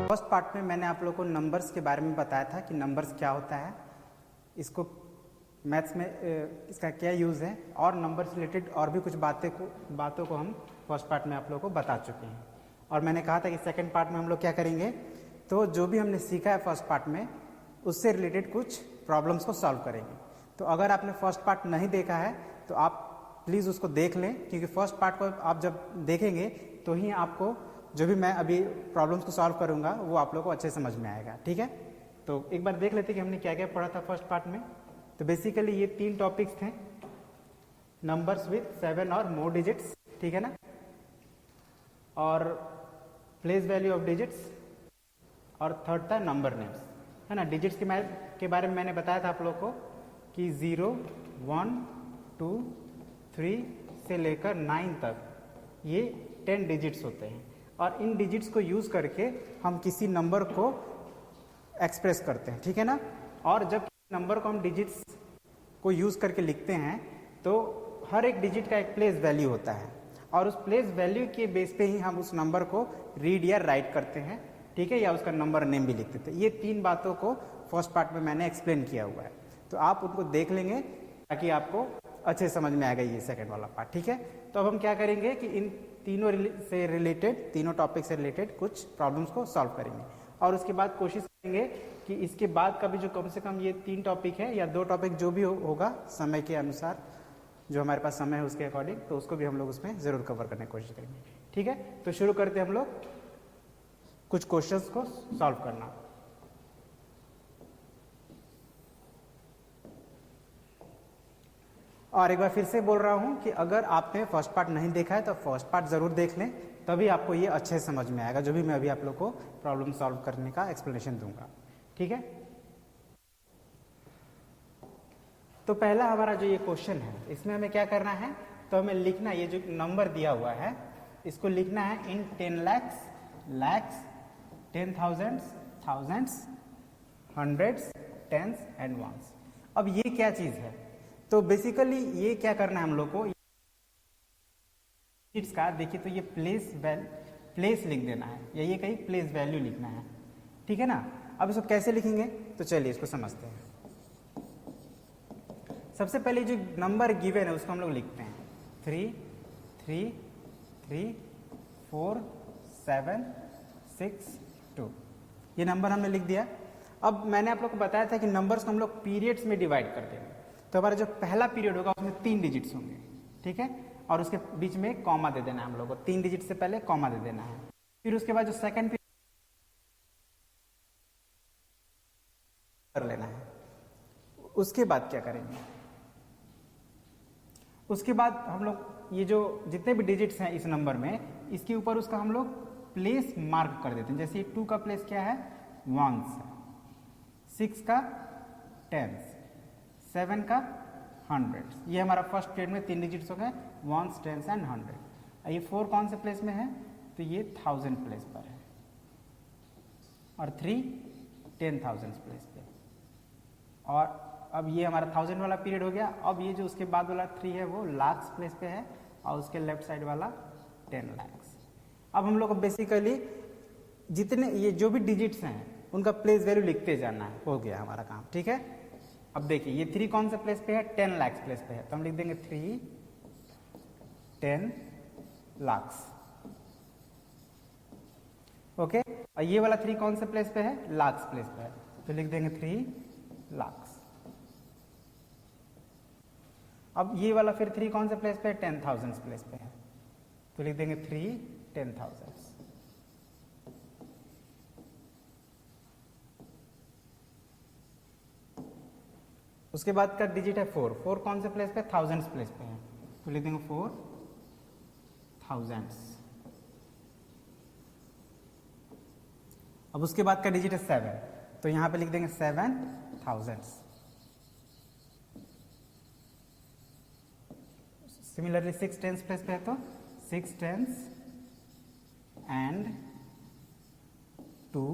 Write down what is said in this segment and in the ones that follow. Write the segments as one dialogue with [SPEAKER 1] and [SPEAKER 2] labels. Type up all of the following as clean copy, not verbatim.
[SPEAKER 1] First part में मैंने आप लोगों को नंबर्स के बारे में बताया था कि नंबर्स क्या होता है, इसको मैथ्स में इसका क्या यूज़ है, और नंबर से रिलेटेड और भी कुछ बातों को हम फर्स्ट पार्ट में आप लोगों को बता चुके हैं। और मैंने कहा था कि सेकंड पार्ट में हम लोग क्या करेंगे, तो जो भी हमने सीखा है फर्स्ट पार्ट में उससे रिलेटेड कुछ प्रॉब्लम्स को सॉल्व करेंगे। तो अगर आपने फर्स्ट पार्ट नहीं देखा है तो आप प्लीज़ उसको देख लें, क्योंकि फर्स्ट पार्ट को आप जब देखेंगे तो ही आपको जो भी मैं अभी प्रॉब्लम्स को सॉल्व करूंगा वो आप लोग को अच्छे समझ में आएगा। ठीक है, तो एक बार देख लेते कि हमने क्या क्या पढ़ा था फर्स्ट पार्ट में। तो बेसिकली ये 3 टॉपिक्स थे, नंबर्स विथ 7 और मोर डिजिट्स, ठीक है ना, और प्लेस वैल्यू ऑफ डिजिट्स, और थर्ड था नंबर नेम्स, है ना। डिजिट्स के बारे में मैंने बताया था आप लोग को कि 0, 1, 2, 3 से लेकर 9 तक ये 10 डिजिट्स होते हैं, और इन डिजिट्स को यूज़ करके हम किसी नंबर को एक्सप्रेस करते हैं, ठीक है ना। और जब नंबर को हम डिजिट्स को यूज़ करके लिखते हैं तो हर एक डिजिट का एक प्लेस वैल्यू होता है, और उस प्लेस वैल्यू के बेस पे ही हम उस नंबर को रीड या राइट करते हैं, ठीक है, या उसका नंबर नेम भी लिख देते हैं। ये 3 बातों को फर्स्ट पार्ट में मैंने एक्सप्लेन किया हुआ है, तो आप उनको देख लेंगे ताकि आपको अच्छे समझ में आएगा ये सेकंड वाला पार्ट, ठीक है। तो अब हम क्या करेंगे कि इन तीनों टॉपिक से रिलेटेड कुछ प्रॉब्लम्स को सॉल्व करेंगे, और उसके बाद कोशिश करेंगे कि इसके बाद का भी जो कम से कम ये 3 टॉपिक है या 2 टॉपिक जो भी होगा समय के अनुसार, जो हमारे पास समय है उसके अकॉर्डिंग, तो उसको भी हम लोग उसमें ज़रूर कवर करने की कोशिश करेंगे, ठीक है। तो शुरू करते हैं हम लोग कुछ क्वेश्चंस को सॉल्व करना। और एक बार फिर से बोल रहा हूं कि अगर आपने फर्स्ट पार्ट नहीं देखा है तो फर्स्ट पार्ट जरूर देख लें, तभी आपको ये अच्छे समझ में आएगा जो भी मैं अभी आप लोग को प्रॉब्लम सॉल्व करने का एक्सप्लेनेशन दूंगा, ठीक है। तो पहला हमारा जो ये क्वेश्चन है इसमें हमें क्या करना है, तो हमें लिखना, ये जो नंबर दिया हुआ है इसको लिखना है इन 10 lakhs, lakhs, 10,000, thousands, hundreds, tens and ones। अब ये क्या चीज है, तो बेसिकली ये क्या करना है हम लोग को, डिजिट्स का देखिए तो ये प्लेस लिख देना है, या ये कहीं प्लेस वैल्यू लिखना है, ठीक है ना। अब इसको कैसे लिखेंगे, तो चलिए इसको समझते हैं। सबसे पहले जो नंबर गिवन है उसको हम लोग लिखते हैं 3, 3, 3, 4, 7, 6, 2। ये नंबर हमने लिख दिया। अब मैंने आप लोग को बताया था कि नंबर्स को हम लोग पीरियड्स में डिवाइड करते हैं, तो हमारा जो पहला पीरियड होगा उसमें 3 डिजिट्स होंगे, ठीक है, और उसके बीच में कॉमा दे देना है हम लोग को, 3 डिजिट से पहले कॉमा दे देना है। फिर उसके बाद जो सेकंड पीरियड कर लेना है। उसके बाद क्या करेंगे, उसके बाद हम लोग ये जो जितने भी डिजिट्स हैं इस नंबर में, इसके ऊपर उसका हम लोग प्लेस मार्क कर देते हैं। जैसे 2 का प्लेस क्या है, 1s, 6 का 10s, 7 का 100। ये हमारा फर्स्ट पीरियड में 3 डिजिट्स हो गए, 1s, 10s एंड 100। ये 4 कौन से प्लेस में है, तो ये 1000 प्लेस पर है, और 3 10,000 प्लेस पे। और अब ये हमारा 1000 वाला पीरियड हो गया। अब ये जो उसके बाद वाला 3 है वो लाख्स प्लेस पे है, और उसके लेफ्ट साइड वाला 10 lakhs। अब हम लोग को बेसिकली जितने ये जो भी डिजिट्स हैं उनका प्लेस वैल्यू लिखते जाना है, हो गया हमारा काम, ठीक है। अब देखिए ये 3 कौन सा प्लेस पे है, 10 lakhs प्लेस पे है, तो हम लिख देंगे 3 10 lakhs, ओके। और ये वाला 3 कौन सा प्लेस पे है, लाख्स प्लेस पे है, तो लिख देंगे 3 lakhs। अब ये वाला फिर 3 कौन से प्लेस पे है, 10,000 प्लेस पे है, तो लिख देंगे 3 10,000। उसके बाद का डिजिट है 4, 4 कौन से प्लेस पे, 1000 प्लेस पे है, तो लिख देंगे 4 thousands। अब उसके बाद का डिजिट है 7, तो यहां पे लिख देंगे 7 thousands। सिमिलरली 6 10s प्लेस पे है, तो 6 10s एंड 2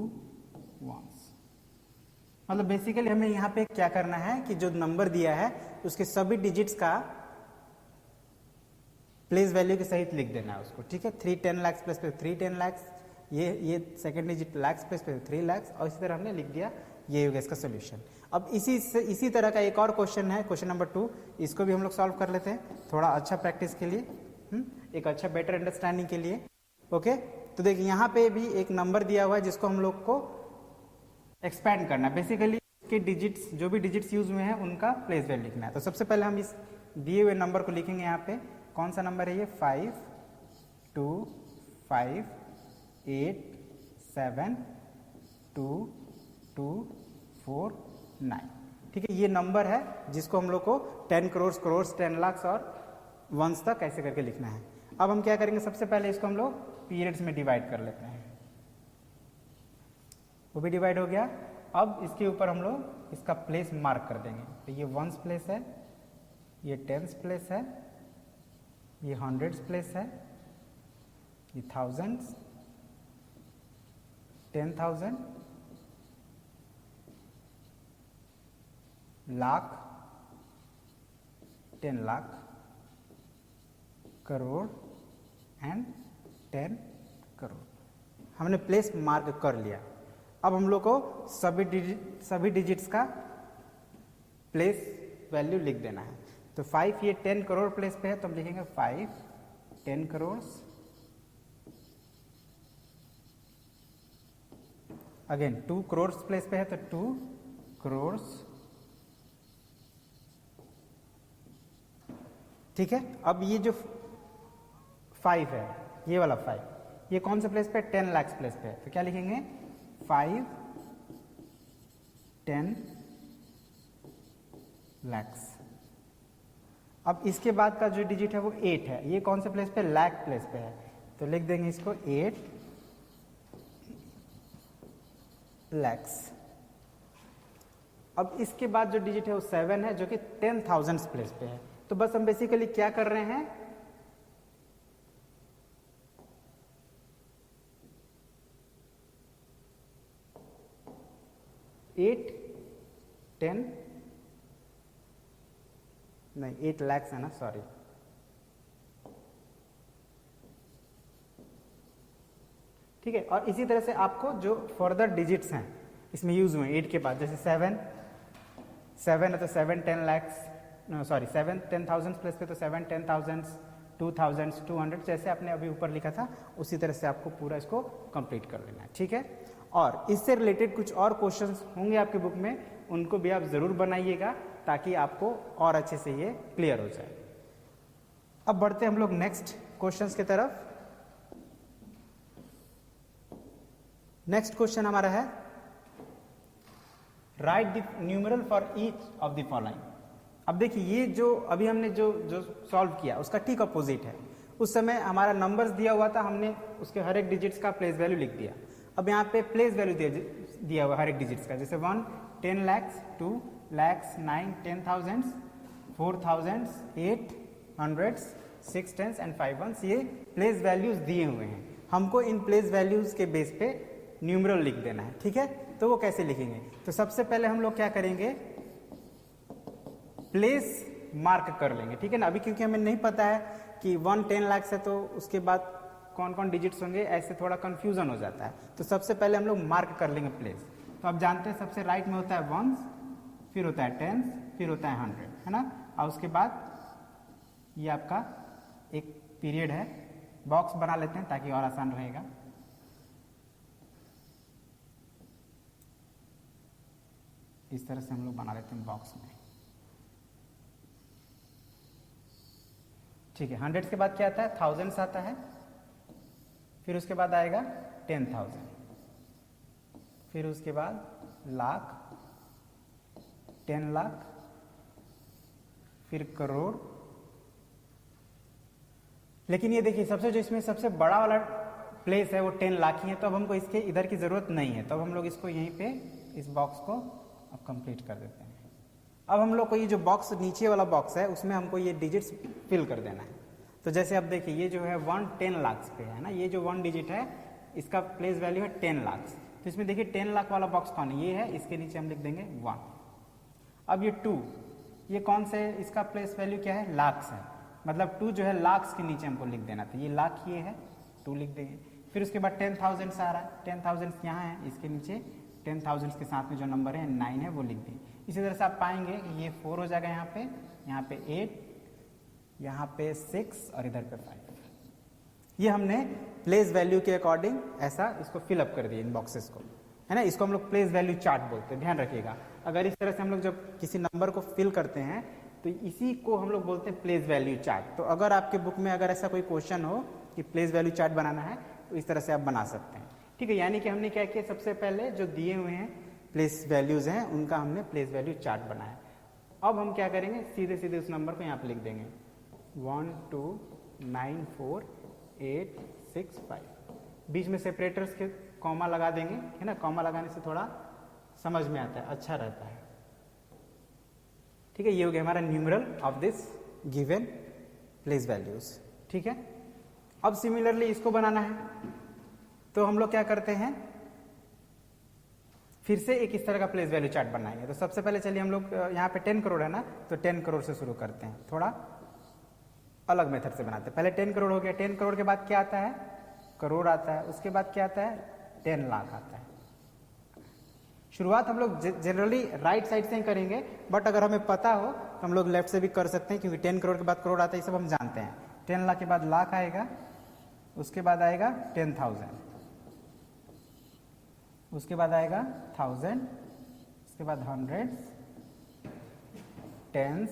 [SPEAKER 1] 1s। मतलब बेसिकली हमें यहाँ पे क्या करना है कि जो नंबर दिया है उसके सभी डिजिट्स का प्लेस वैल्यू के सहित लिख देना है उसको, ठीक है। 3 10 lakhs प्लेस पे 3 10 lakhs, ये सेकंड डिजिट लैक्स प्लेस पे 3 लाख, और इसी तरह हमने लिख दिया, ये हो गया इसका सोल्यूशन। अब इसी तरह का एक और क्वेश्चन है, क्वेश्चन नंबर 2, इसको भी हम लोग सॉल्व कर लेते हैं थोड़ा अच्छा प्रैक्टिस के लिए, एक अच्छा बेटर अंडरस्टैंडिंग के लिए। ओके, तो देखिए यहाँ पे भी एक नंबर दिया हुआ है जिसको हम लोग को एक्सपैंड करना है। बेसिकली के डिजिट्स, जो भी डिजिट्स यूज हुए हैं उनका प्लेस वैल्यू लिखना है। तो सबसे पहले हम इस दिए हुए नंबर को लिखेंगे। यहाँ पे कौन सा नंबर है ये, 5 2 5 8 7 2 2 4 9, ठीक है। ये नंबर है जिसको हम लोग को 10 करोड़, 10 लाख और वंस तक ऐसे करके लिखना है। अब हम क्या करेंगे, सबसे पहले इसको हम लोग पीरियड्स में डिवाइड कर लेते हैं, वो भी डिवाइड हो गया। अब इसके ऊपर हम लोग इसका प्लेस मार्क कर देंगे। तो ये वंस प्लेस है, ये टेंस प्लेस है, ये हंड्रेड्स प्लेस है, ये थाउजेंड्स, 10,000, लाख, 10 लाख, करोड़ एंड 10 करोड़। हमने प्लेस मार्क कर लिया। अब हम लोग को सभी डिजिट्स का प्लेस वैल्यू लिख देना है। तो 5 ये 10 करोड़ प्लेस पे है, तो हम लिखेंगे 5 10 करोड़, अगेन 2 करोड़ प्लेस पे है तो 2 करोड़, ठीक है। अब ये जो 5 है, ये वाला 5, ये कौन से प्लेस पे, 10 लाख प्लेस पे है, तो क्या लिखेंगे 5 10 lakhs। अब इसके बाद का जो डिजिट है वो 8 है, ये कौन से प्लेस पे, लाख प्लेस पे है, तो लिख देंगे इसको 8 lakhs। अब इसके बाद जो डिजिट है वो 7 है, जो कि 10,000 प्लेस पे है। तो बस हम बेसिकली क्या कर रहे हैं, एट 8 lakhs है ना, सॉरी, ठीक है। और इसी तरह से आपको जो फर्दर डिजिट्स हैं इसमें यूज हुए 8 के बाद, जैसे 7 है तो 7 10 lakhs, सॉरी 7 10,000 प्लस पे तो 7 10,000, 2,000 200, जैसे आपने अभी ऊपर लिखा था उसी तरह से आपको पूरा इसको कंप्लीट कर लेना है, ठीक है। और इससे रिलेटेड कुछ और क्वेश्चंस होंगे आपके बुक में, उनको भी आप जरूर बनाइएगा ताकि आपको और अच्छे से ये क्लियर हो जाए। अब बढ़ते हम लोग नेक्स्ट क्वेश्चंस की तरफ। नेक्स्ट क्वेश्चन हमारा है, right the numeral for each of the following. अब देखिए ये जो अभी हमने जो सॉल्व किया उसका ठीक अपोजिट है। उस समय हमारा नंबर्स दिया हुआ था, हमने उसके हर एक डिजिट्स का प्लेस वैल्यू लिख दिया। अब यहाँ पे प्लेस वैल्यू दिया हुआ हर एक डिजिट्स का, जैसे 1 10 lakhs, 2 lakhs, 9 10,000, 4,000, 8 hundreds, 6 tens and 5 ones, ये प्लेस वैल्यूज दिए हुए हैं। हमको इन प्लेस वैल्यूज के बेस पे न्यूमेरल लिख देना है, ठीक है। तो वो कैसे लिखेंगे, तो सबसे पहले हम लोग क्या करेंगे, प्लेस मार्क कर लेंगे, ठीक है ना। अभी क्योंकि हमें नहीं पता है कि 1 10 lakhs है तो उसके बाद कौन कौन डिजिट्स होंगे, ऐसे थोड़ा कंफ्यूजन हो जाता है। तो सबसे पहले हम लोग मार्क कर लेंगे प्लेस। तो आप जानते हैं सबसे राइट में होता है वंस, फिर होता है टेंस, फिर होता है 100, है ना। और उसके बाद ये आपका एक पीरियड है, बॉक्स बना लेते हैं ताकि और आसान रहेगा। इस तरह से हम लोग बना लेते हैं बॉक्स में, ठीक है। 100 के बाद क्या आता है, थाउजेंड्स आता है, फिर उसके बाद आएगा 10,000, फिर उसके बाद लाख, 10 लाख, फिर करोड़। लेकिन ये देखिए सबसे जो इसमें सबसे बड़ा वाला प्लेस है वो 10 लाख ही है, तो अब हमको इसके इधर की जरूरत नहीं है, तो अब हम लोग इसको यहीं पे इस बॉक्स को अब कंप्लीट कर देते हैं। अब हम लोग को ये जो बॉक्स नीचे वाला बॉक्स है उसमें हमको ये डिजिट्स फिल कर देना है। तो जैसे अब देखिए ये जो है 1 10 लाख पे है ना, ये जो 1 डिजिट है इसका प्लेस वैल्यू है 10 लाख। तो इसमें देखिए 10 लाख वाला बॉक्स कौन है, ये है, इसके नीचे हम लिख देंगे 1। अब ये 2, ये कौन से, इसका प्लेस वैल्यू क्या है, लाख्स है, मतलब 2 जो है लाख्स के नीचे हमको लिख देना था, ये लाख ये है 2 लिख देंगे। फिर उसके बाद 10,000 आ रहा है, 10,000 यहाँ है, इसके नीचे 10,000 के साथ में जो नंबर है 9 है वो लिख दें। इसी तरह से आप पाएंगे कि ये 4 हो जाएगा, यहाँ पे 8, यहाँ पे 6 और इधर पे 5। ये हमने प्लेस वैल्यू के अकॉर्डिंग ऐसा इसको फिलअप कर दिया इन बॉक्सेस को, है ना। इसको हम लोग प्लेस वैल्यू चार्ट बोलते हैं, ध्यान रखिएगा। अगर इस तरह से हम लोग जब किसी नंबर को फिल करते हैं तो इसी को हम लोग बोलते हैं प्लेस वैल्यू चार्ट। तो अगर आपके बुक में अगर ऐसा कोई क्वेश्चन हो कि प्लेस वैल्यू चार्ट बनाना है तो इस तरह से आप बना सकते हैं, ठीक है। यानी कि हमने क्या किया, सबसे पहले जो दिए हुए हैं प्लेस वैल्यूज हैं उनका हमने प्लेस वैल्यू चार्ट बनाया। अब हम क्या करेंगे, सीधे सीधे उस नंबर को यहाँ पे लिख देंगे 1 2 9 4 8 6 5। बीच में सेपरेटर्स के कॉमा लगा देंगे, है ना। कॉमा लगाने से थोड़ा समझ में आता है, अच्छा रहता है, ठीक है। ये हो गया हमारा numeral of this given place values, ठीक है। अब सिमिलरली इसको बनाना है तो हम लोग क्या करते हैं, फिर से एक इस तरह का प्लेस वैल्यू चार्ट बनाएंगे। तो सबसे पहले चलिए हम लोग यहाँ पे 10 करोड़ है ना, तो 10 करोड़ से शुरू करते हैं, थोड़ा अलग मेथड से बनाते हैं। पहले 10 करोड़ हो गया, 10 करोड़ के बाद क्या आता है, करोड़ आता है, उसके बाद क्या आता है, 10 लाख आता है। शुरुआत हम लोग जनरली राइट साइड से ही करेंगे, बट अगर हमें पता हो तो हम लोग लेफ्ट से भी कर सकते हैं, क्योंकि 10 करोड़ के बाद करोड़ आता है, ये सब हम जानते हैं। 10 लाख के बाद लाख आएगा, उसके बाद आएगा 10,000, उसके बाद आएगा 1000, उसके बाद 100, 10s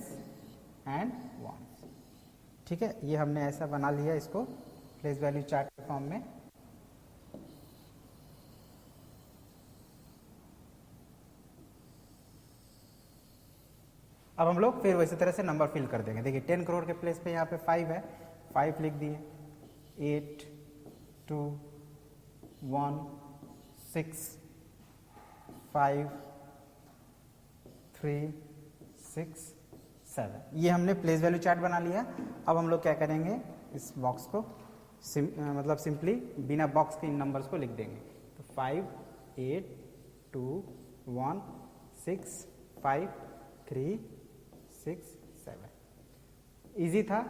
[SPEAKER 1] एंड 1s, ठीक है। ये हमने ऐसा बना लिया इसको प्लेस वैल्यू चार्ट के फॉर्म में। अब हम लोग फिर वैसे तरह से नंबर फिल कर देंगे। देखिए 10 करोड़ के प्लेस पे यहाँ पे 5 है, 5 लिख दिए, 8 2 1 6 5 3 6 7। ये हमने प्लेस वैल्यू चार्ट बना लिया। अब हम लोग क्या करेंगे, इस बॉक्स को मतलब सिंपली बिना बॉक्स के इन नंबर्स को लिख देंगे। तो 5 8 2 1 6 5 3 6 7। इजी था।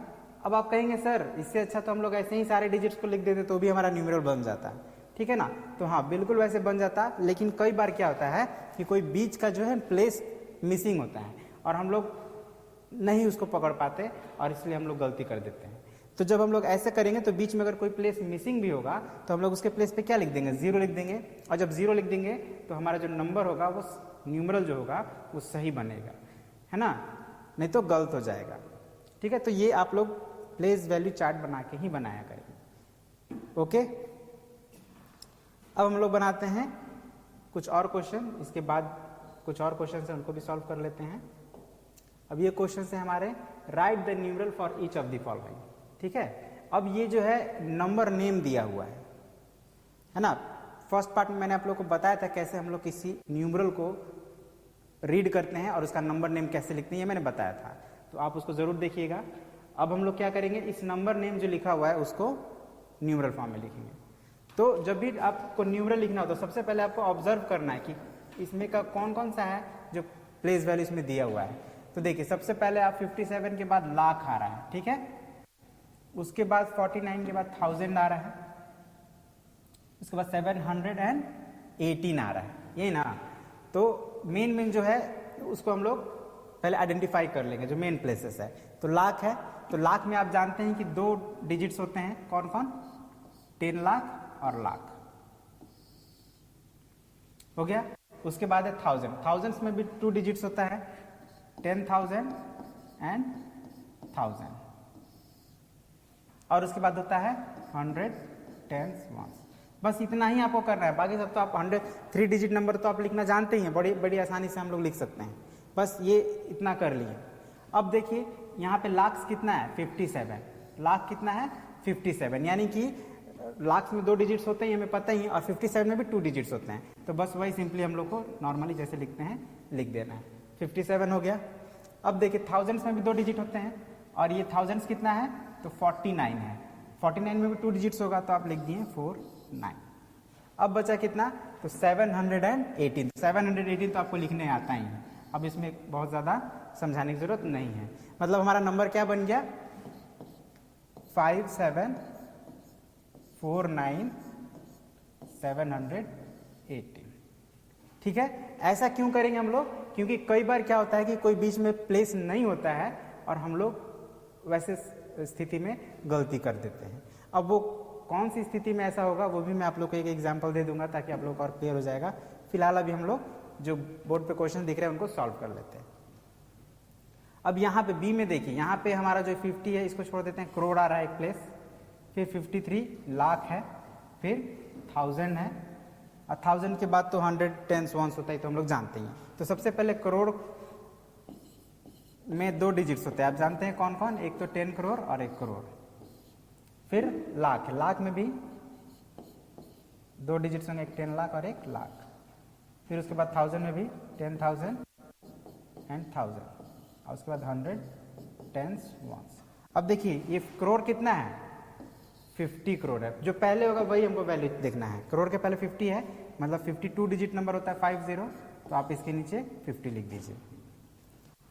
[SPEAKER 1] अब आप कहेंगे सर इससे अच्छा तो हम लोग ऐसे ही सारे डिजिट्स को लिख देते तो भी हमारा न्यूमेरल बन जाता है, ठीक है ना। तो हाँ बिल्कुल वैसे बन जाता, लेकिन कई बार क्या होता है कि कोई बीच का जो है प्लेस मिसिंग होता है और हम लोग नहीं उसको पकड़ पाते और इसलिए हम लोग गलती कर देते हैं। तो जब हम लोग ऐसे करेंगे तो बीच में अगर कोई प्लेस मिसिंग भी होगा तो हम लोग उसके प्लेस पे क्या लिख देंगे, 0 लिख देंगे। और जब 0 लिख देंगे तो हमारा जो नंबर होगा वो न्यूमेरल जो होगा वो सही बनेगा, है ना, नहीं तो गलत हो जाएगा, ठीक है। तो ये आप लोग प्लेस वैल्यू चार्ट बना के ही बनाया करेंगे, ओके। अब हम लोग बनाते हैं कुछ और क्वेश्चन, इसके बाद कुछ और क्वेश्चन है उनको भी सॉल्व कर लेते हैं। अब ये क्वेश्चन है हमारे, right the numeral for each of the following, ठीक है। अब ये जो है नंबर नेम दिया हुआ है ना। फर्स्ट पार्ट में मैंने आप लोग को बताया था कैसे हम लोग किसी न्यूमरल को रीड करते हैं और उसका नंबर नेम कैसे लिखते हैं, ये मैंने बताया था, तो आप उसको जरूर देखिएगा। अब हम लोग क्या करेंगे, इस नंबर नेम जो लिखा हुआ है उसको न्यूमरल फॉर्म में लिखेंगे। तो जब भी आपको न्यूमरल लिखना हो तो सबसे पहले आपको ऑब्जर्व करना है कि इसमें का कौन कौन सा है जो प्लेस वैल्यू इसमें दिया हुआ है। तो देखिए सबसे पहले आप 57 के बाद लाख आ रहा है, ठीक है। उसके बाद 49 के बाद 1000 आ रहा है, उसके बाद 718 आ रहा है, यही ना। तो मेन जो है उसको हम लोग पहले आइडेंटिफाई कर लेंगे जो मेन प्लेसेस है। तो लाख है, तो लाख में आप जानते हैं कि 2 डिजिट्स होते हैं, कौन कौन, 10 लाख और लाख, हो गया। उसके बाद है 1000, थाउजेंड्स में भी 2 डिजिट्स होता है, 10,000 एंड 1000। और उसके बाद होता है 100, 10s, 1s। बस इतना ही आपको करना है, बाकी सब तो आप 3 डिजिट नंबर तो आप लिखना जानते ही हैं, बड़ी आसानी से हम लोग लिख सकते हैं। बस ये इतना कर लिए। अब देखिए यहाँ पे लाख कितना है, 57, लाख कितना है 57, यानी कि लाख में 2 डिजिट्स होते हैं, हमें पता ही है, और 57 में भी 2 डिजिट्स होते हैं। तो बस वही सिंपली हम लोग को नॉर्मली जैसे लिखते हैं लिख देना है। 57 हो गया। अब देखिए थाउजेंड्स में भी 2 डिजिट होते हैं और ये थाउजेंड्स कितना है तो 49 है, 49 में भी 2 डिजिट्स होगा तो आप लिख दिए 49। अब बचा कितना तो 718, 718 तो आपको लिखने आता ही है, अब इसमें बहुत ज़्यादा समझाने की जरूरत नहीं है। मतलब हमारा नंबर क्या बन गया 5749 718। ठीक है, ऐसा क्यों करेंगे हम लोग? क्योंकि कई बार क्या होता है कि कोई बीच में प्लेस नहीं होता है और हम लोग वैसे स्थिति में गलती कर देते हैं। अब वो कौन सी स्थिति में ऐसा होगा वो भी मैं आप लोग को एक एग्जांपल दे दूंगा ताकि आप लोग को और क्लियर हो जाएगा। फिलहाल अभी हम लोग जो बोर्ड पे क्वेश्चन दिख रहे हैं उनको सॉल्व कर लेते हैं। अब यहाँ पे बी में देखिए, यहाँ पे हमारा जो 50 है इसको छोड़ देते हैं, करोड़ आ रहा है एक प्लेस, फिर 53 लाख है, फिर 1000 है, और 1000 के बाद तो 100 टेंस वंस होता है तो हम लोग जानते हैं। तो सबसे पहले करोड़ में 2 डिजिट्स होते हैं, आप जानते हैं कौन कौन, एक तो 10 करोड़ और 1 करोड़। फिर लाख, लाख में भी 2 डिजिट्स होंगे, एक 10 लाख और 1 लाख। फिर उसके बाद 1000 में भी 10,000 एंड 1000, और उसके बाद 100 टेंस वंस। अब देखिए ये करोड़ कितना है, 50 करोड़ है। जो पहले होगा वही हमको वैल्यू देखना है। करोड़ के पहले 50 है, मतलब 52 डिजिट नंबर होता है 50, तो आप इसके नीचे 50 लिख दीजिए।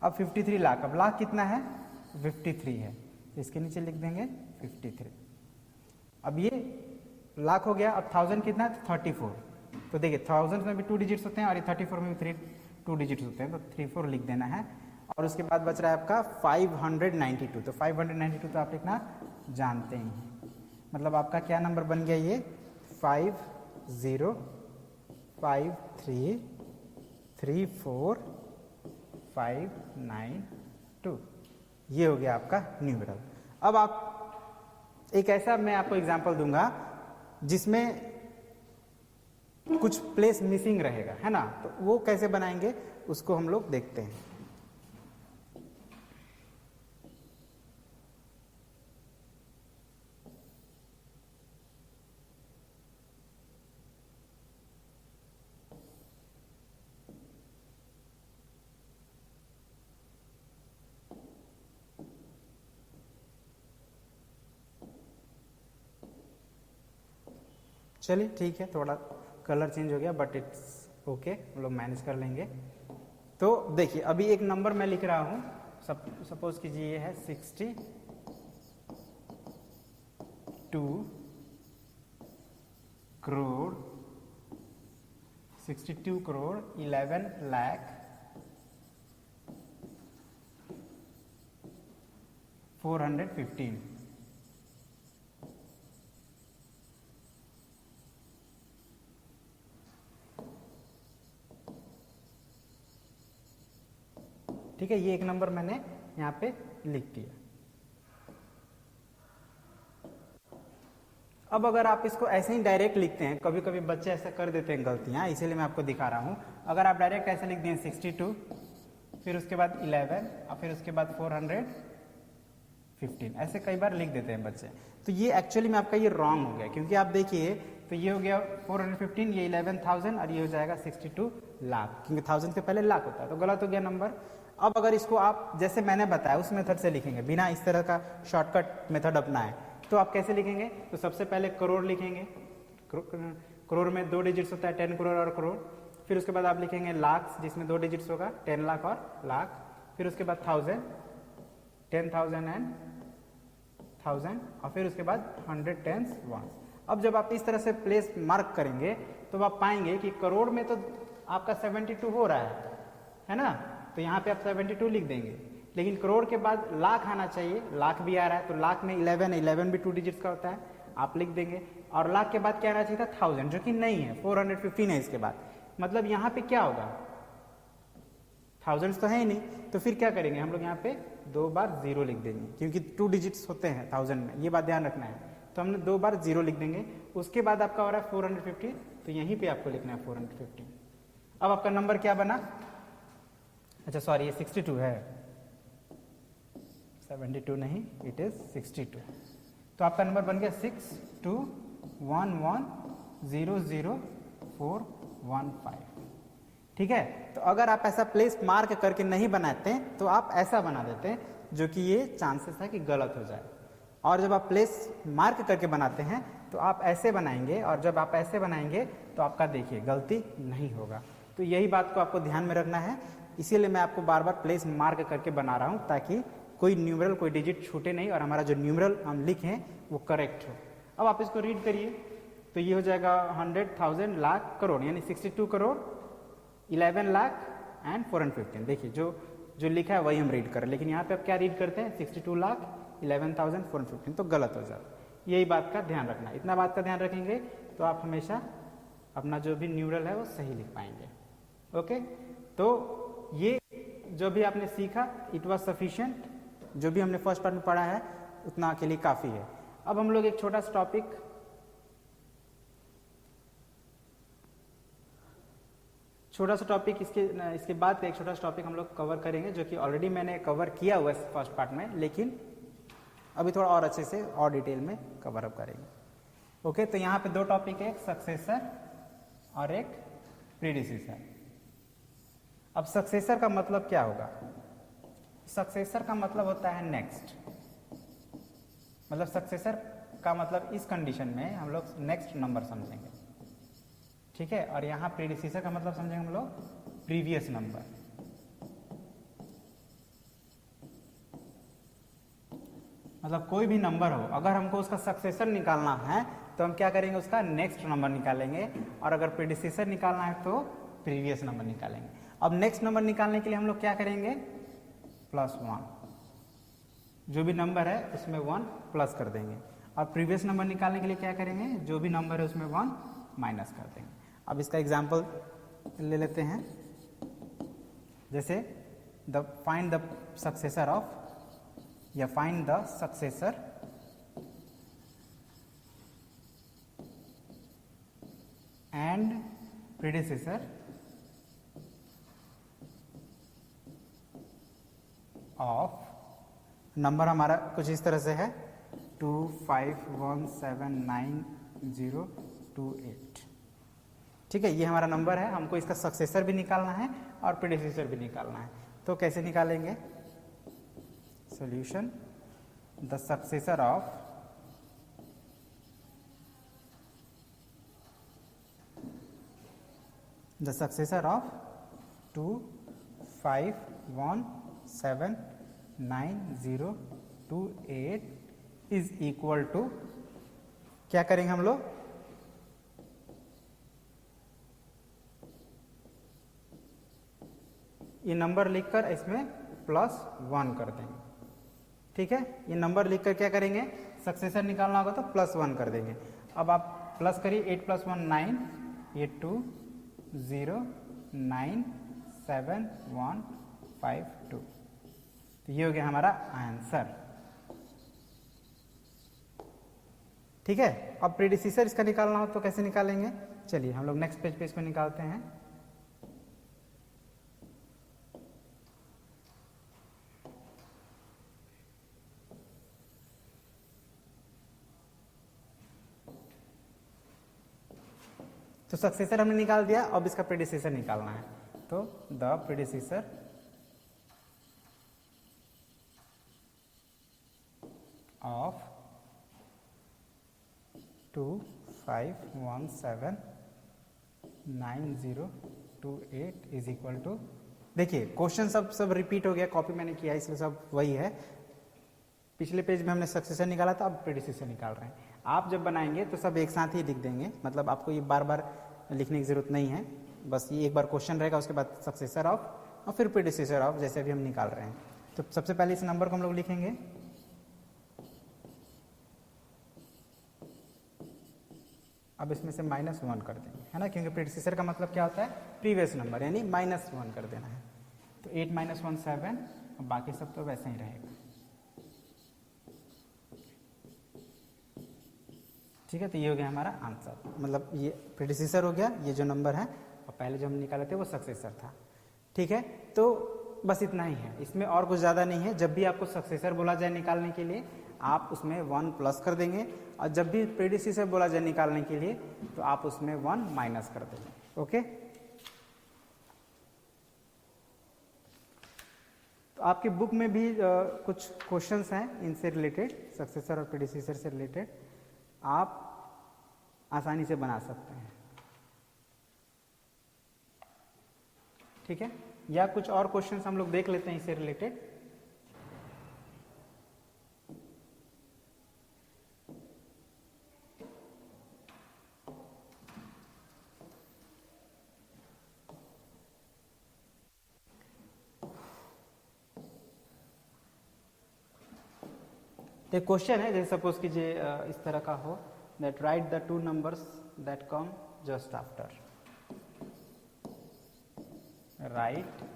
[SPEAKER 1] अब 53 लाख, अब लाख कितना है 53 है, तो इसके नीचे लिख देंगे 53। अब ये लाख हो गया। अब 1000 कितना है, 34। तो देखिए 1000 में भी 2 डिजिट्स होते हैं और ये 34 में भी 2 डिजिट्स होते हैं, तो 34 लिख देना है। और उसके बाद बच रहा है आपका 592। तो 592 तो आप लिखना जानते ही हैं, मतलब आपका क्या नंबर बन गया ये 50534592, ये हो गया आपका न्यूमेरल। अब आप एक ऐसा मैं आपको एग्जांपल दूंगा जिसमें कुछ प्लेस मिसिंग रहेगा, है ना, तो वो कैसे बनाएंगे उसको हम लोग देखते हैं। चलिए ठीक है, थोड़ा कलर चेंज हो गया बट इट्स ओके, हम लोग मैनेज कर लेंगे। तो देखिए अभी एक नंबर मैं लिख रहा हूं, सपोज कीजिए ये है 62 करोड़ 62 करोड़ 11 लाख 415। ठीक है, ये एक नंबर मैंने यहाँ पे लिख दिया। अब अगर आप इसको ऐसे ही डायरेक्ट लिखते हैं, कभी कभी बच्चे ऐसा कर देते हैं गलतियां, इसीलिए मैं आपको दिखा रहा हूं। अगर आप डायरेक्ट ऐसे लिख दें 62, फिर उसके बाद 11 और फिर उसके बाद 415, ऐसे कई बार लिख देते हैं बच्चे, तो ये एक्चुअली में आपका ये रॉन्ग हो गया। क्योंकि आप देखिए तो ये हो गया 415, ये 11,000 और ये हो जाएगा 62 लाख, क्योंकि 1000 के पहले लाख होता है, तो गलत हो गया नंबर। अब अगर इसको आप जैसे मैंने बताया उस मेथड से लिखेंगे, बिना इस तरह का शॉर्टकट मेथड अपनाए, तो आप कैसे लिखेंगे? तो सबसे पहले करोड़ लिखेंगे, करोड़ में 2 डिजिट्स होता है, 10 करोड़ और करोड़। फिर उसके बाद आप लिखेंगे लाख, जिसमें 2 डिजिट्स होगा, 10 लाख और लाख। फिर उसके बाद 1000, 10,000 एंड 1000, और फिर उसके बाद 100 टेंस वंस। अब जब आप इस तरह से प्लेस मार्क करेंगे तो आप पाएंगे कि करोड़ में तो आपका 72 हो रहा है ना, तो यहाँ पे आप 72 लिख देंगे। लेकिन करोड़ के बाद लाख आना चाहिए, लाख भी आ रहा है, तो लाख में 11 भी 2 डिजिट्स का होता है, आप लिख देंगे। और लाख के बाद क्या आना चाहिए था 1000, जो कि नहीं है, 415 है इसके बाद। मतलब यहाँ पे क्या होगा, 1000 तो है ही नहीं, तो फिर क्या करेंगे हम लोग, यहाँ पे 2 बार 0 लिख देंगे, क्योंकि 2 डिजिट्स होते हैं 1000 में, ये बात ध्यान रखना है। तो हमने 2 बार 0 लिख देंगे। उसके बाद आपका हो रहा है 450, तो यहीं पे आपको लिखना है 450। अब आपका नंबर क्या बना, अच्छा सॉरी ये 62 है, 72 नहीं, इट इज 62। तो आपका नंबर बन गया 6211000415। ठीक है, तो अगर आप ऐसा प्लेस मार्क करके नहीं बनाते तो आप ऐसा बना देते हैं, जो कि ये चांसेस है कि गलत हो जाए। और जब आप प्लेस मार्क करके बनाते हैं तो आप ऐसे बनाएंगे, और जब आप ऐसे बनाएंगे तो आपका देखिए गलती नहीं होगा। तो यही बात को आपको ध्यान में रखना है, इसीलिए मैं आपको बार बार प्लेस मार्क करके बना रहा हूं, ताकि कोई न्यूमेरल, कोई डिजिट छूटे नहीं और हमारा जो न्यूमेरल हम लिखें वो करेक्ट हो। अब आप इसको रीड करिए, तो ये हो जाएगा 100,000 लाख करोड़, यानी 62 करोड़ 11 लाख एंड 415। देखिए जो जो लिखा है वही हम रीड कर रहे हैं, लेकिन यहाँ पे आप क्या रीड करते हैं 62 लाख 11,415, तो गलत हो जाता है। यही बात का ध्यान रखना, इतना बात का ध्यान रखेंगे तो आप हमेशा अपना जो भी न्यूमरल है वो सही लिख पाएंगे। ओके, तो ये जो भी आपने सीखा इट वॉज सफिशिएंट, जो भी हमने फर्स्ट पार्ट में पढ़ा है उतना के लिए काफ़ी है। अब हम लोग एक छोटा सा टॉपिक इसके बाद का एक छोटा सा टॉपिक हम लोग कवर करेंगे, जो कि ऑलरेडी मैंने कवर किया हुआ है फर्स्ट पार्ट में, लेकिन अभी थोड़ा और अच्छे से और डिटेल में कवर अप करेंगे। ओके, तो यहाँ पे दो टॉपिक है, एक सक्सेसर और एक प्रीडिसेसर। अब सक्सेसर का मतलब क्या होगा? सक्सेसर का मतलब होता है नेक्स्ट, मतलब सक्सेसर का मतलब इस कंडीशन में हम लोग नेक्स्ट नंबर समझेंगे, ठीक है। और यहाँ प्रीडिसेसर का मतलब समझेंगे हम लोग प्रीवियस नंबर। मतलब कोई भी नंबर हो, अगर हमको उसका सक्सेसर निकालना है तो हम क्या करेंगे, उसका नेक्स्ट नंबर निकालेंगे, और अगर प्रीडिसेसर निकालना है तो प्रीवियस नंबर निकालेंगे। अब नेक्स्ट नंबर निकालने के लिए हम लोग क्या करेंगे, +1, जो भी नंबर है उसमें 1 प्लस कर देंगे। और प्रीवियस नंबर निकालने के लिए क्या करेंगे, जो भी नंबर है उसमें 1 माइनस कर देंगे। अब इसका एग्जाम्पल ले लेते हैं, जैसे फाइंड द सक्सेसर ऑफ, या find the successor and predecessor of, number हमारा कुछ इस तरह से है 2517908, ठीक है। ये हमारा नंबर है, हमको इसका सक्सेसर भी निकालना है और प्रीडिसेसर भी निकालना है। तो कैसे निकालेंगे, solution the successor of the successor of 2517908 is equal to, क्या करेंगे हम लोग, ये नंबर लिखकर इसमें +1 कर देंगे, ठीक है। ये नंबर लिखकर क्या करेंगे, सक्सेसर निकालना होगा तो +1 कर देंगे। अब आप प्लस करिए, 8 + 1 9, ये 2097152, तो ये हो गया हमारा आंसर, ठीक है। अब प्रीडिसेसर इसका निकालना हो तो कैसे निकालेंगे, चलिए हम लोग नेक्स्ट पेज पे इसको निकालते हैं। तो सक्सेसर हमने निकाल दिया, अब इसका प्रीडिसेसर निकालना है, तो the predecessor of 2517908 is equal to, देखिए क्वेश्चन सब रिपीट हो गया, कॉपी मैंने किया इसलिए सब वही है। पिछले पेज में हमने सक्सेसर निकाला था, अब प्रीडिसेसर निकाल रहे हैं। आप जब बनाएंगे तो सब एक साथ ही लिख देंगे, मतलब आपको ये बार बार लिखने की जरूरत नहीं है, बस ये एक बार क्वेश्चन रहेगा, उसके बाद सक्सेसर ऑफ और फिर प्रीडिसेसर ऑफ, जैसे अभी हम निकाल रहे हैं। तो सबसे पहले इस नंबर को हम लोग लिखेंगे, अब इसमें से -1 कर देंगे, है ना, क्योंकि प्रीडिसेसर का मतलब क्या होता है, प्रीवियस नंबर, यानी -1 कर देना है। तो 8 - 1 7, और बाकी सब तो वैसे ही रहेगा, ठीक है। तो ये हो गया हमारा आंसर, मतलब ये प्रीडिसेसर हो गया, ये जो नंबर है, और पहले जो हम निकाले थे वो सक्सेसर था, ठीक है। तो बस इतना ही है, इसमें और कुछ ज़्यादा नहीं है। जब भी आपको सक्सेसर बोला जाए निकालने के लिए, आप उसमें 1 प्लस कर देंगे, और जब भी प्रीडिसेसर बोला जाए निकालने के लिए तो आप उसमें 1 माइनस कर देंगे, ओके। तो आपकी बुक में भी कुछ क्वेश्चंस हैं इनसे रिलेटेड, सक्सेसर और प्रीडिसेसर से रिलेटेड, आप आसानी से बना सकते हैं, ठीक है। या कुछ और क्वेश्चंस हम लोग देख लेते हैं इससे रिलेटेड। तो क्वेश्चन है, जैसे सपोज कीजिए इस तरह का हो, that right the two numbers that come just after, right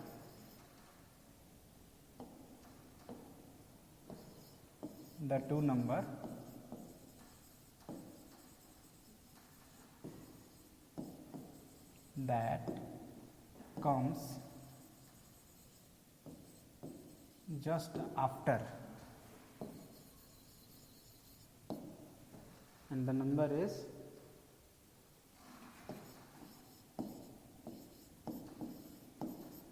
[SPEAKER 1] the two number that comes just after, and the number is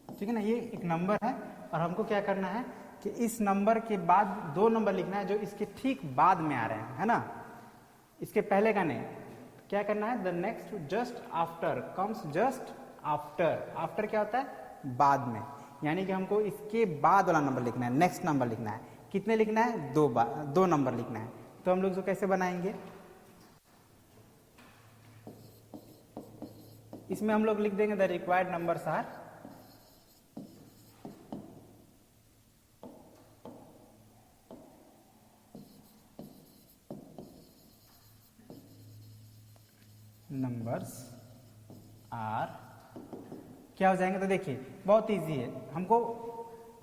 [SPEAKER 1] ठीक है ना, ये एक नंबर है और हमको क्या करना है कि इस नंबर के बाद दो नंबर लिखना है जो इसके ठीक बाद में आ रहे हैं, है ना, इसके पहले का नहीं। क्या करना है, the next just after comes just after, after क्या होता है, बाद में, यानी कि हमको इसके बाद वाला नंबर लिखना है, नेक्स्ट नंबर लिखना है। कितने लिखना है, दो नंबर लिखना है। तो हम लोग इसको कैसे बनाएंगे, इसमें हम लोग लिख देंगे the required numbers are numbers are क्या हो जाएंगे। तो देखिए बहुत इजी है, हमको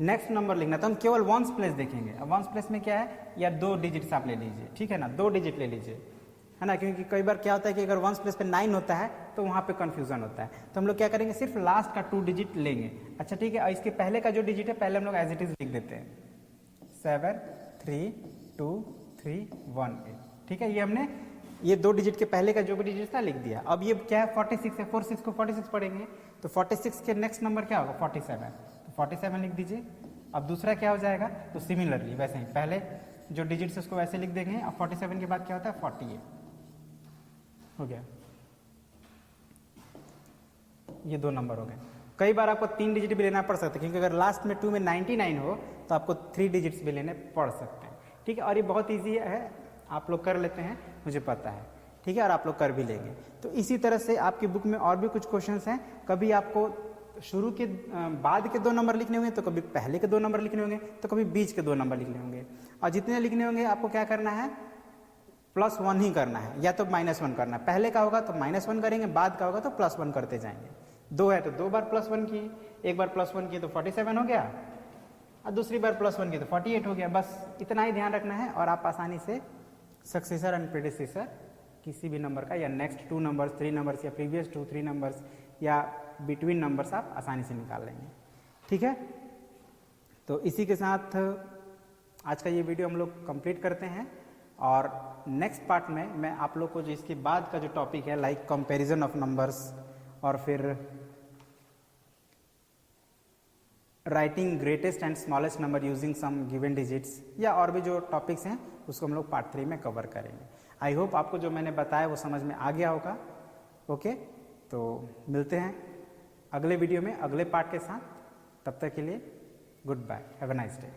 [SPEAKER 1] नेक्स्ट नंबर लिखना, तो हम केवल वंस प्लेस देखेंगे। अब वंस प्लेस में क्या है, या 2 डिजिट्स आप ले लीजिए, ठीक है ना, 2 डिजिट ले लीजिए, है ना, क्योंकि कई बार क्या होता है कि अगर वंस प्लेस पे 9 होता है तो वहाँ पे कंफ्यूजन होता है। तो हम लोग क्या करेंगे, सिर्फ लास्ट का 2 डिजिट लेंगे। अच्छा ठीक है, और इसके पहले का जो डिजिट है पहले हम लोग एज इट इज लिख देते हैं, 7 3 2 3 1 8, ठीक है। ये हमने ये 2 डिजिट के पहले का जो भी डिजिट था लिख दिया। अब ये क्या है, 46 है, 46 को 46 पढ़ेंगे, तो 46 के नेक्स्ट नंबर क्या होगा, 47, तो 47 लिख दीजिए। अब दूसरा क्या हो जाएगा, तो सिमिलरली वैसे ही पहले जो डिजिट्स उसको वैसे लिख देंगे। अब 47 के बाद क्या होता है, 48 हो गया। ये 2 नंबर हो गए। कई बार आपको 3 डिजिट भी लेना पड़ सकता है, क्योंकि अगर लास्ट में 2 में 99 हो तो आपको 3 डिजिट्स भी लेने पड़ सकते हैं, ठीक है। और ये बहुत ईजी है, आप लोग कर लेते हैं, मुझे पता है, ठीक है, और आप लोग कर भी लेंगे। तो इसी तरह से आपकी बुक में और भी कुछ क्वेश्चंस हैं, कभी आपको शुरू के बाद के 2 नंबर लिखने होंगे, तो कभी पहले के 2 नंबर लिखने होंगे, तो कभी बीच के 2 नंबर लिखने होंगे। और जितने लिखने होंगे आपको क्या करना है, +1 ही करना है, या तो -1 करना है। पहले का होगा तो -1 करेंगे, बाद का होगा तो +1 करते जाएंगे। 2 है तो 2 बार +1 किए, एक बार +1 किए तो 47 हो गया, और दूसरी बार +1 किए तो 48 हो गया। बस इतना ही ध्यान रखना है और आप आसानी से सक्सेसर एंड प्रेडिसेसर किसी भी नंबर का, या नेक्स्ट 2 नंबर्स 3 नंबर्स, या प्रीवियस 2 3 नंबर्स, या बिटवीन नंबर्स आप आसानी से निकाल लेंगे, ठीक है। तो इसी के साथ आज का ये वीडियो हम लोग कंप्लीट करते हैं, और नेक्स्ट पार्ट में मैं आप लोग को जो इसके बाद का जो टॉपिक है, लाइक कंपैरिजन ऑफ नंबर्स, और फिर writing greatest and smallest number using some given digits, या और भी जो टॉपिक्स हैं उसको हम लोग पार्ट 3 में कवर करेंगे। आई होप आपको जो मैंने बताया वो समझ में आ गया होगा। ओके, तो मिलते हैं अगले वीडियो में अगले पार्ट के साथ। तब तक के लिए goodbye, have a nice day.